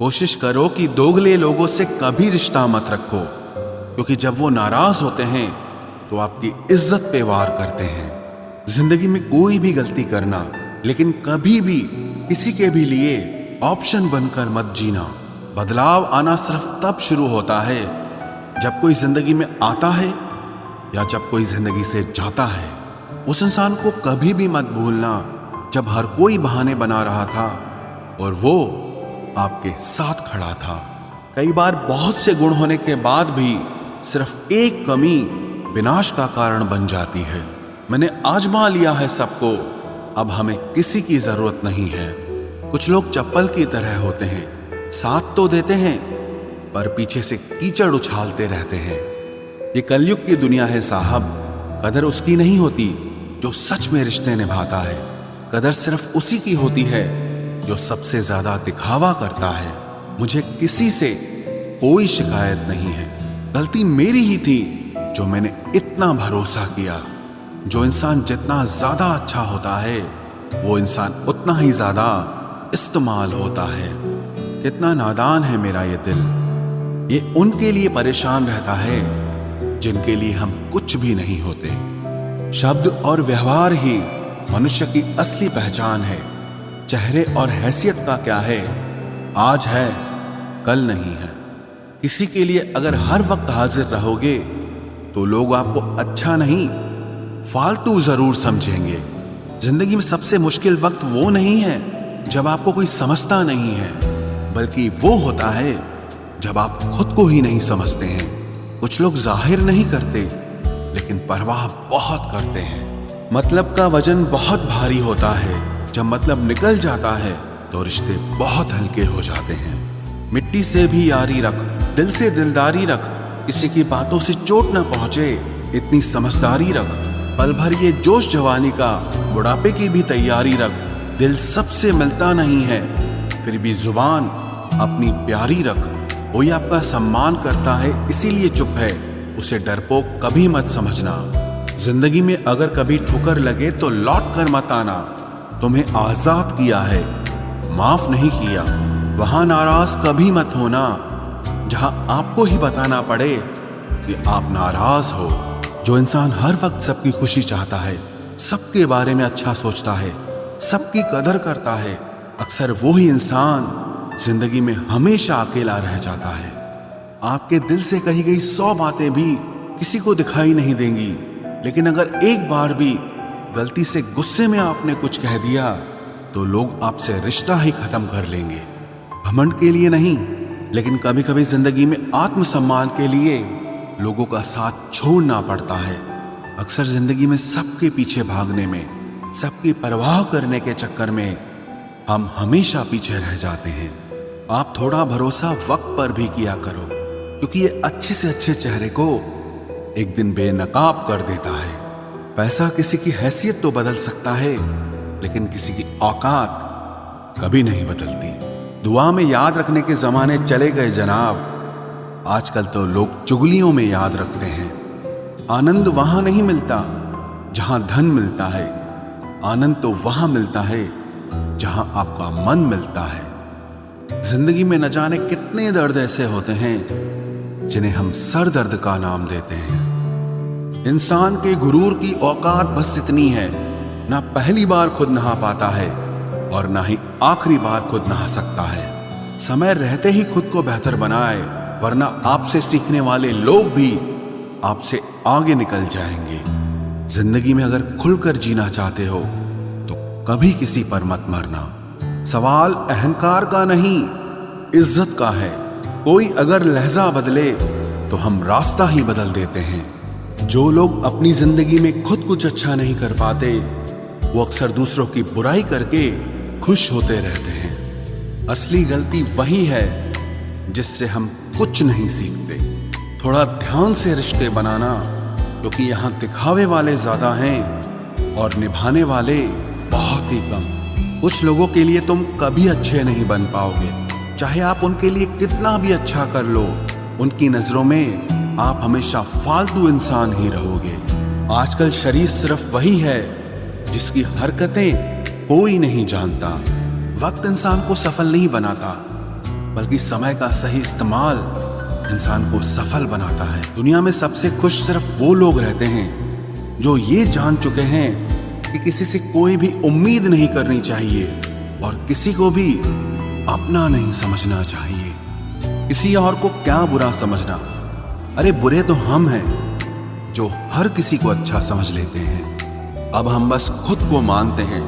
कोशिश करो कि दोगले लोगों से कभी रिश्ता मत रखो, क्योंकि जब वो नाराज होते हैं तो आपकी इज्जत पे वार करते हैं। जिंदगी में कोई भी गलती करना, लेकिन कभी भी किसी के भी लिए ऑप्शन बनकर मत जीना। बदलाव आना सिर्फ तब शुरू होता है जब कोई जिंदगी में आता है या जब कोई जिंदगी से जाता है। उस इंसान को कभी भी मत भूलना जब हर कोई बहाने बना रहा था और वो आपके साथ खड़ा था। कई बार बहुत से गुण होने के बाद भी सिर्फ एक कमी विनाश का कारण बन जाती है। मैंने आजमा लिया है सबको, अब हमें किसी की जरूरत नहीं है। कुछ लोग चप्पल की तरह होते हैं, साथ तो देते हैं पर पीछे से कीचड़ उछालते रहते हैं। ये कलयुग की दुनिया है साहब। कदर उसकी नहीं होती जो सच में रिश्ते निभाता है। कदर सिर्फ उसी की होती है जो सबसे ज्यादा दिखावा करता है। मुझे किसी से कोई शिकायत नहीं है। गलती मेरी ही थी जो मैंने इतना भरोसा किया। जो इंसान जितना ज्यादा अच्छा होता है वो इंसान उतना ही ज्यादा इस्तेमाल होता है। कितना नादान है मेरा ये दिल। ये उनके लिए परेशान रहता है जिनके लिए हम कुछ भी नहीं होते। शब्द और व्यवहार ही मनुष्य की असली पहचान है। चेहरे और हैसियत का क्या है, आज है कल नहीं है। किसी के लिए अगर हर वक्त हाजिर रहोगे तो लोग आपको अच्छा नहीं फालतू जरूर समझेंगे। जिंदगी में सबसे मुश्किल वक्त वो नहीं है जब आपको कोई समझता नहीं है, बल्कि वो होता है जब आप खुद को ही नहीं समझते हैं। कुछ लोग जाहिर नहीं करते लेकिन परवाह बहुत करते हैं। मतलब का वजन बहुत भारी होता है। जब मतलब निकल जाता है तो रिश्ते बहुत हल्के हो जाते हैं। मिट्टी से भी यारी रख, दिल से दिलदारी रख। किसी की बातों से चोट न पहुंचे इतनी समझदारी रख। पल भर ये जोश जवानी का, बुढ़ापे की भी तैयारी रख। दिल सबसे मिलता नहीं है फिर भी जुबान अपनी प्यारी रख। कोई आपका सम्मान करता है इसीलिए चुप है, उसे डरपोक कभी मत समझना। जिंदगी में अगर कभी ठुकर लगे तो लौट कर मत आना। तुम्हें आजाद किया है, माफ नहीं किया। वहां नाराज कभी मत होना जहां आपको ही बताना पड़े कि आप नाराज हो। जो इंसान हर वक्त सबकी खुशी चाहता है, सबके बारे में अच्छा सोचता है, सबकी कदर करता है, अक्सर वो ही इंसान जिंदगी में हमेशा अकेला रह जाता है। आपके दिल से कही गई 100 बातें भी किसी को दिखाई नहीं देंगी, लेकिन अगर एक बार भी गलती से गुस्से में आपने कुछ कह दिया तो लोग आपसे रिश्ता ही खत्म कर लेंगे। घमंड के लिए नहीं, लेकिन कभी कभी जिंदगी में आत्मसम्मान के लिए लोगों का साथ छोड़ना पड़ता है। अक्सर जिंदगी में सबके पीछे भागने में, सबकी परवाह करने के चक्कर में हम हमेशा पीछे रह जाते हैं। आप थोड़ा भरोसा वक्त पर भी किया करो, क्योंकि ये अच्छे से अच्छे चेहरे को एक दिन बेनकाब कर देता है। पैसा किसी की हैसियत तो बदल सकता है, लेकिन किसी की औकात कभी नहीं बदलती। दुआ में याद रखने के जमाने चले गए जनाब। आजकल तो लोग चुगलियों में याद रखते हैं। आनंद वहां नहीं मिलता जहां धन मिलता है। आनंद तो वहां मिलता है जहां आपका मन मिलता है। जिंदगी में न जाने कितने दर्द ऐसे होते हैं जिन्हें हम सर दर्द का नाम देते हैं। इंसान के गुरूर की औकात बस इतनी है, ना पहली बार खुद नहा पाता है और ना ही आखिरी बार खुद नहा सकता है। समय रहते ही खुद को बेहतर बनाए, वरना आपसे सीखने वाले लोग भी आपसे आगे निकल जाएंगे। जिंदगी में अगर खुलकर जीना चाहते हो तो कभी किसी पर मत मरना। सवाल अहंकार का नहीं, इज्जत का है। कोई अगर लहजा बदले तो हम रास्ता ही बदल देते हैं। जो लोग अपनी जिंदगी में खुद कुछ अच्छा नहीं कर पाते, वो अक्सर दूसरों की बुराई करके खुश होते रहते हैं। असली गलती वही है जिससे हम कुछ नहीं सीखते। थोड़ा ध्यान से रिश्ते बनाना, क्योंकि यहाँ दिखावे वाले ज्यादा हैं और निभाने वाले बहुत ही कम। कुछ लोगों के लिए तुम कभी अच्छे नहीं बन पाओगे, चाहे आप उनके लिए कितना भी अच्छा कर लो। उनकी नजरों में आप हमेशा फालतू इंसान ही रहोगे। आजकल शरीफ सिर्फ वही है जिसकी हरकतें कोई नहीं जानता। वक्त इंसान को सफल नहीं बनाता, बल्कि समय का सही इस्तेमाल इंसान को सफल बनाता है। दुनिया में सबसे खुश सिर्फ वो लोग रहते हैं जो ये जान चुके हैं कि किसी से कोई भी उम्मीद नहीं करनी चाहिए और किसी को भी अपना नहीं समझना चाहिए। किसी और को क्या बुरा समझना, अरे बुरे तो हम हैं जो हर किसी को अच्छा समझ लेते हैं। अब हम बस खुद को मानते हैं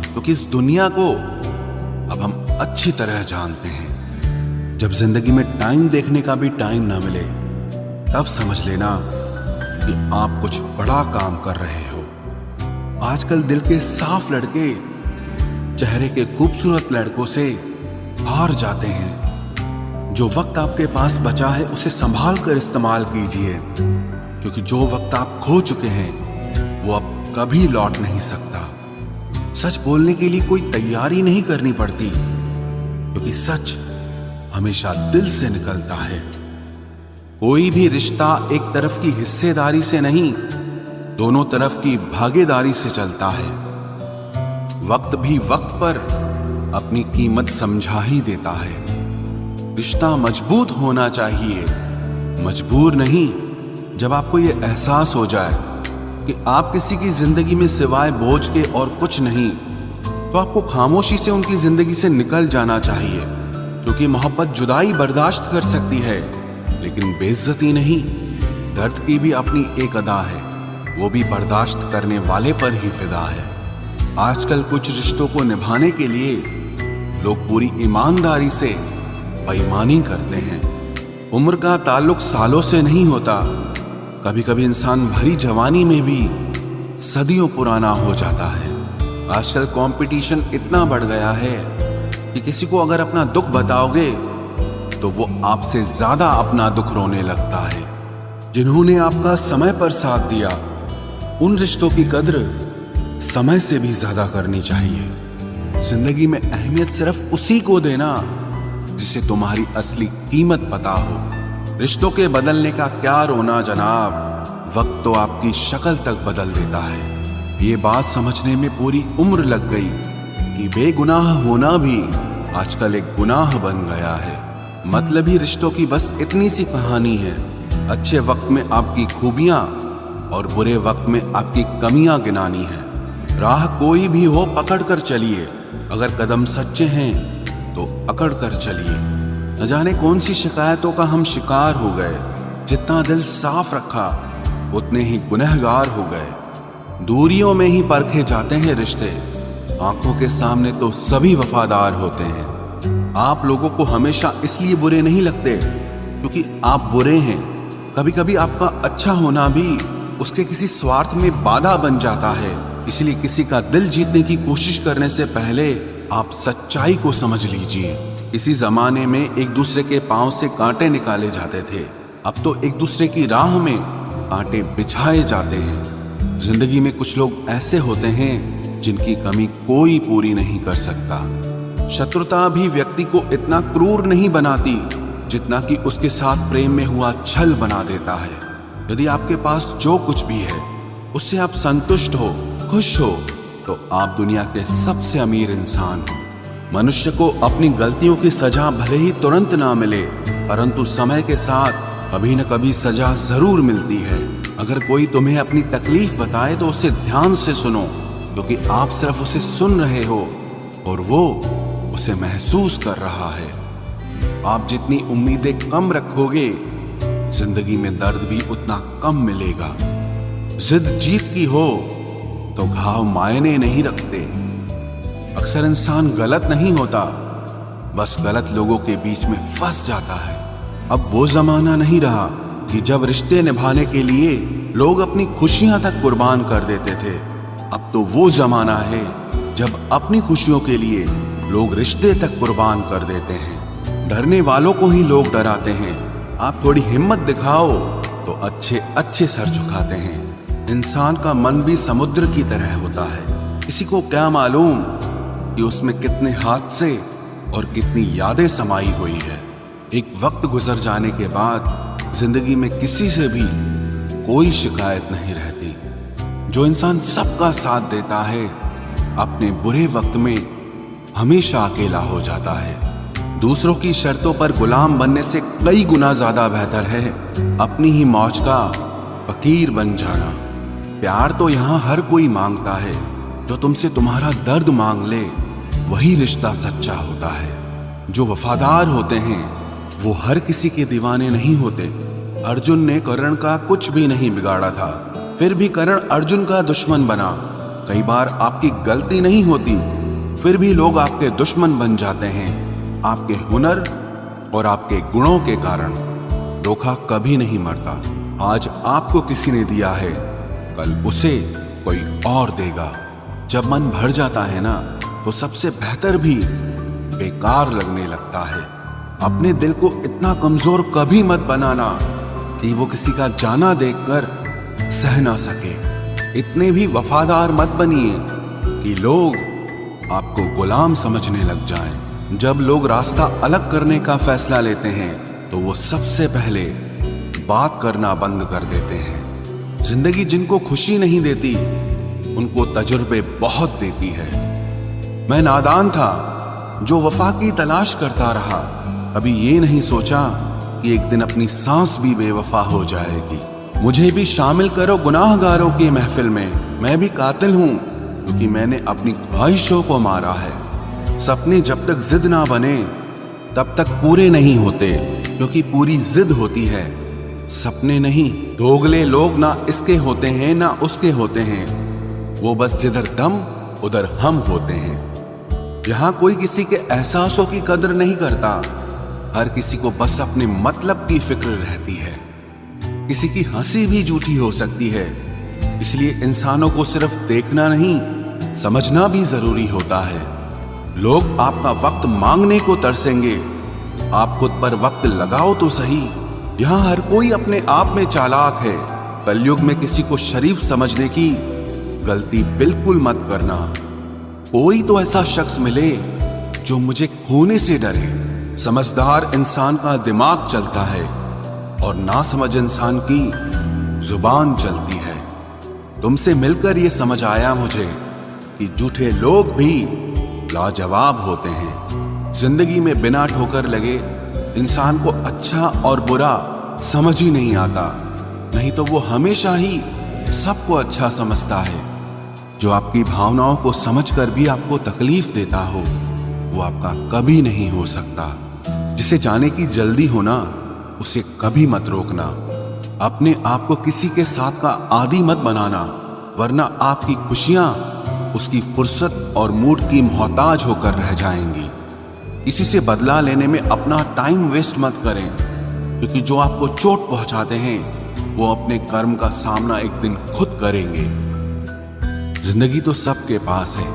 क्योंकि इस दुनिया को अब हम अच्छी तरह जानते हैं। जब जिंदगी में टाइम देखने का भी टाइम ना मिले तब समझ लेना कि आप कुछ बड़ा काम कर रहे हो। आजकल दिल के साफ लड़के चेहरे के खूबसूरत लड़कों से हार जाते हैं। जो वक्त आपके पास बचा है उसे संभाल कर इस्तेमाल कीजिए, क्योंकि जो वक्त आप खो चुके हैं वो अब कभी लौट नहीं सकता। सच बोलने के लिए कोई तैयारी नहीं करनी पड़ती, क्योंकि सच हमेशा दिल से निकलता है। कोई भी रिश्ता एक तरफ की हिस्सेदारी से नहीं, दोनों तरफ की भागीदारी से चलता है। वक्त भी वक्त पर अपनी कीमत समझा ही देता है। रिश्ता मजबूत होना चाहिए, मजबूर नहीं। जब आपको ये एहसास हो जाए कि आप किसी की जिंदगी में सिवाय बोझ के और कुछ नहीं, तो आपको खामोशी से उनकी जिंदगी से निकल जाना चाहिए, क्योंकि मोहब्बत जुदाई बर्दाश्त कर सकती है लेकिन बेइज्जती नहीं। दर्द की भी अपनी एक अदा है, वो भी बर्दाश्त करने वाले पर ही फिदा है। आजकल कुछ रिश्तों को निभाने के लिए लोग पूरी ईमानदारी से बेईमानी करते हैं। उम्र का ताल्लुक सालों से नहीं होता, कभी कभी इंसान भरी जवानी में भी सदियों पुराना हो जाता है। आजकल कंपटीशन इतना बढ़ गया है कि किसी को अगर अपना दुख बताओगे तो वो आपसे ज्यादा अपना दुख रोने लगता है। जिन्होंने आपका समय पर साथ दिया, उन रिश्तों की कद्र समय से भी ज्यादा करनी चाहिए। जिंदगी में अहमियत सिर्फ उसी को देना जिसे तुम्हारी असली कीमत पता हो। रिश्तों के बदलने का क्या रोना जनाब, वक्त तो आपकी शक्ल तक बदल देता है। ये बात समझने में पूरी उम्र लग गई कि बेगुनाह होना भी आजकल एक गुनाह बन गया है। मतलबी रिश्तों की बस इतनी सी कहानी है। अच्छे वक्त में आपकी खूबियां और बुरे वक्त में आपकी कमियां गिनानी है। राह कोई भी हो पकड़ कर चलिए, अगर कदम सच्चे हैं तो अकड़ कर चलिए। न जाने कौन सी शिकायतों का हम शिकार हो गए। जितना दिल साफ रखा उतने ही गुनहगार हो गए। दूरियों में ही परखे जाते हैं रिश्ते, आंखों के सामने तो सभी वफादार होते हैं। आप लोगों को हमेशा इसलिए बुरे नहीं लगते क्योंकि आप बुरे हैं। कभी कभी आपका अच्छा होना भी उसके किसी स्वार्थ में बाधा बन जाता है। इसलिए किसी का दिल जीतने की कोशिश करने से पहले आप सच्चाई को समझ लीजिए। इसी जमाने में एक दूसरे के पांव से कांटे निकाले जाते थे, अब तो एक दूसरे की राह में कांटे बिछाए जाते हैं। जिंदगी में कुछ लोग ऐसे होते हैं जिनकी कमी कोई पूरी नहीं कर सकता। शत्रुता भी व्यक्ति को इतना क्रूर नहीं बनाती जितना कि उसके साथ प्रेम में हुआ छल बना देता है। यदि आपके पास जो कुछ भी है उससे आप संतुष्ट हो, खुश हो, तो आप दुनिया के सबसे अमीर इंसान हो। मनुष्य को अपनी गलतियों की सजा भले ही तुरंत ना मिले, परंतु समय के साथ कभी न कभी सजा जरूर मिलती है। अगर कोई तुम्हें अपनी तकलीफ बताए तो उसे ध्यान से सुनो, क्योंकि आप सिर्फ उसे सुन रहे हो और वो उसे महसूस कर रहा है। आप जितनी उम्मीदें कम रखोगे, जिंदगी में दर्द भी उतना कम मिलेगा। जिद जीत की हो तो घाव मायने नहीं रखते। अक्सर इंसान गलत नहीं होता, बस गलत लोगों के बीच में फंस जाता है। अब वो जमाना नहीं रहा कि जब रिश्ते निभाने के लिए लोग अपनी खुशियां तक कुर्बान कर देते थे। अब तो वो जमाना है जब अपनी खुशियों के लिए लोग रिश्ते तक कुर्बान कर देते हैं। डरने वालों को ही लोग डराते हैं। आप थोड़ी हिम्मत दिखाओ तो अच्छे अच्छे सर झुकाते हैं। इंसान का मन भी समुद्र की तरह होता है। किसी को क्या मालूम कि उसमें कितने हादसे और कितनी यादें समाई हुई है। एक वक्त गुजर जाने के बाद जिंदगी में किसी से भी कोई शिकायत नहीं रहती। जो इंसान सबका साथ देता है, अपने बुरे वक्त में हमेशा अकेला हो जाता है। दूसरों की शर्तों पर गुलाम बनने से कई गुना ज्यादा बेहतर है अपनी ही मौज का फकीर बन जाना। प्यार तो यहाँ हर कोई मांगता है, जो तुमसे तुम्हारा दर्द मांग ले वही रिश्ता सच्चा होता है। जो वफादार होते हैं वो हर किसी के दीवाने नहीं होते। अर्जुन ने कर्ण का कुछ भी नहीं बिगाड़ा था, फिर भी कर्ण अर्जुन का दुश्मन बना। कई बार आपकी गलती नहीं होती, फिर भी लोग आपके दुश्मन बन जाते हैं, आपके हुनर और आपके गुणों के कारण। धोखा कभी नहीं मरता। आज आपको किसी ने दिया है, कल उसे कोई और देगा। जब मन भर जाता है ना, तो सबसे बेहतर भी बेकार लगने लगता है। अपने दिल को इतना कमजोर कभी मत बनाना कि वो किसी का जाना देखकर सह ना सके। इतने भी वफादार मत बनिए कि लोग आपको गुलाम समझने लग जाएं। जब लोग रास्ता अलग करने का फैसला लेते हैं तो वो सबसे पहले बात करना बंद कर देते हैं। जिंदगी जिनको खुशी नहीं देती उनको तजुर्बे बहुत देती है। मैं नादान था जो वफा की तलाश करता रहा, कभी ये नहीं सोचा कि एक दिन अपनी सांस भी बेवफा हो जाएगी। मुझे भी शामिल करो गुनाहगारों की महफिल में। मैं भी कातिल हूं क्योंकि मैंने अपनी ख्वाहिशों को मारा है। सपने जब तक जिद ना बने तब तक पूरे नहीं होते, क्योंकि पूरी जिद होती है, सपने नहीं। दोगले लोग ना इसके होते हैं ना उसके होते हैं, वो बस जिधर दम उधर हम होते हैं। यहाँ कोई किसी के एहसासों की कदर नहीं करता, हर किसी को बस अपने मतलब की फिक्र रहती है। किसी की हंसी भी झूठी हो सकती है, इसलिए इंसानों को सिर्फ देखना नहीं समझना भी जरूरी होता है। लोग आपका वक्त मांगने को तरसेंगे, आप खुद पर वक्त लगाओ तो सही। यहाँ हर कोई अपने आप में चालाक है। कलयुग में किसी को शरीफ समझने की गलती बिल्कुल मत करना। कोई तो ऐसा शख्स मिले जो मुझे खोने से डरे। समझदार इंसान का दिमाग चलता है और नासमझ इंसान की जुबान चलती है। तुमसे मिलकर ये समझ आया मुझे कि झूठे लोग भी लाजवाब होते हैं। जिंदगी में बिना ठोकर लगे इंसान को अच्छा और बुरा समझ ही नहीं आता, नहीं तो वो हमेशा ही सबको अच्छा समझता है। जो आपकी भावनाओं को समझकर भी आपको तकलीफ देता हो वो आपका कभी नहीं हो सकता। जिसे जाने की जल्दी होना उसे कभी मत रोकना। अपने आप को किसी के साथ का आदी मत बनाना, वरना आपकी खुशियां उसकी फुर्सत और मूड की मोहताज होकर रह जाएंगी। किसी से बदला लेने में अपना टाइम वेस्ट मत करें, क्योंकि जो आपको चोट पहुंचाते हैं वो अपने कर्म का सामना एक दिन खुद करेंगे। जिंदगी तो सबके पास है,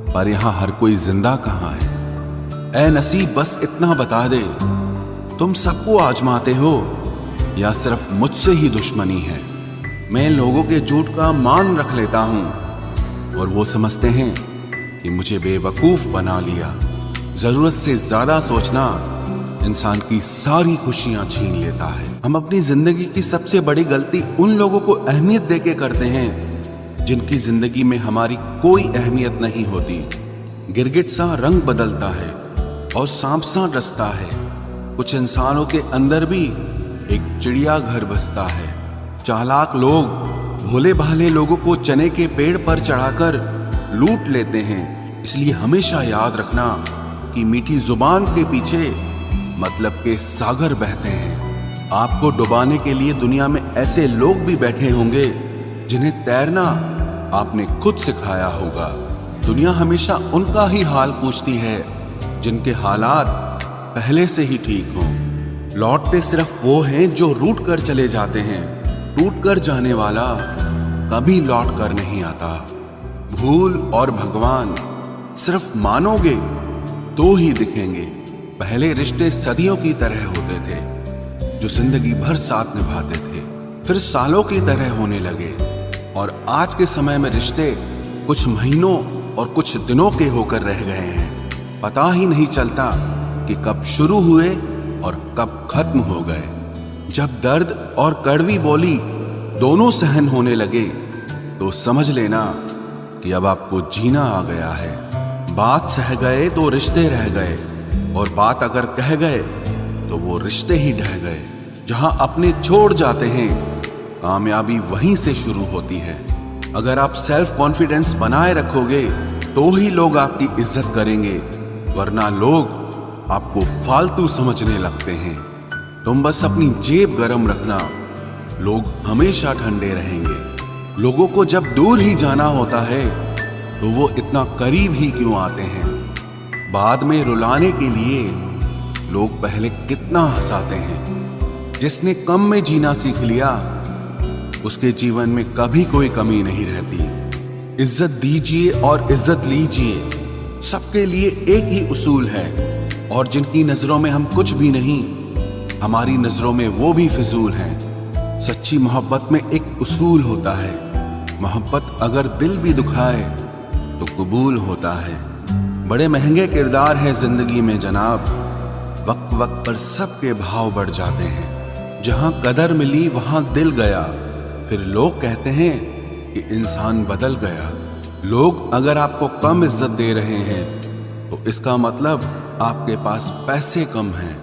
पर यहां हर कोई जिंदा कहां है। ऐ नसीब बस इतना बता दे, तुम सबको आजमाते हो या सिर्फ मुझसे ही दुश्मनी है। मैं लोगों के झूठ का मान रख लेता हूं और वो समझते हैं कि मुझे बेवकूफ बना लिया। जरूरत से ज्यादा सोचना इंसान की सारी खुशियां छीन लेता है। हम अपनी जिंदगी की सबसे बड़ी गलती उन लोगों को अहमियत देके करते हैं जिनकी जिंदगी में हमारी कोई अहमियत नहीं होती। गिरगिट सा रंग बदलता है और सांप सा डसता है। कुछ इंसानों के अंदर भी एक चिड़िया घर बसता है। चालाक लोग भोले भाले लोगों को चने के पेड़ पर चढ़ाकर लूट लेते हैं। इसलिए हमेशा याद रखना कि मीठी जुबान के पीछे मतलब के सागर बहते हैं। आपको डुबाने के लिए दुनिया में ऐसे लोग भी बैठे होंगे जिन्हें तैरना आपने खुद सिखाया होगा। दुनिया हमेशा उनका ही हाल पूछती है जिनके हालात पहले से ही ठीक हों। लौटते सिर्फ वो हैं जो रूठ कर चले जाते हैं। टूट कर जाने वाला कभी लौट कर नहीं आता। भूल और भगवान सिर्फ मानोगे तो ही दिखेंगे। पहले रिश्ते सदियों की तरह होते थे, जो जिंदगी भर साथ निभाते थे, फिर सालों की तरह होने लगे। और आज के समय में रिश्ते कुछ महीनों और कुछ दिनों के होकर रह गए हैं। पता ही नहीं चलता कि कब शुरू हुए और कब खत्म हो गए। जब दर्द और कड़वी बोली दोनों सहन होने लगे तो समझ लेना कि अब आपको जीना आ गया है। बात सह गए तो रिश्ते रह गए, और बात अगर कह गए तो वो रिश्ते ही ढह गए। जहां अपने छोड़ जाते हैं, कामयाबी वहीं से शुरू होती है। अगर आप सेल्फ कॉन्फिडेंस बनाए रखोगे तो ही लोग आपकी इज्जत करेंगे, वरना लोग आपको फालतू समझने लगते हैं। तुम बस अपनी जेब गरम रखना, लोग हमेशा ठंडे रहेंगे। लोगों को जब दूर ही जाना होता है तो वो इतना करीब ही क्यों आते हैं? बाद में रुलाने के लिए लोग पहले कितना हंसाते हैं। जिसने कम में जीना सीख लिया उसके जीवन में कभी कोई कमी नहीं रहती। इज्जत दीजिए और इज्जत लीजिए, सबके लिए एक ही उसूल है। और जिनकी नजरों में हम कुछ भी नहीं, हमारी नजरों में वो भी फिजूल हैं। सच्ची मोहब्बत में एक उसूल होता है, मोहब्बत अगर दिल भी दुखाए तो कबूल होता है। बड़े महंगे किरदार है जिंदगी में जनाब, वक्त वक्त पर सबके भाव बढ़ जाते हैं। जहां कदर मिली वहां दिल गया, फिर लोग कहते हैं कि इंसान बदल गया। लोग अगर आपको कम इज्जत दे रहे हैं तो इसका मतलब आपके पास पैसे कम हैं।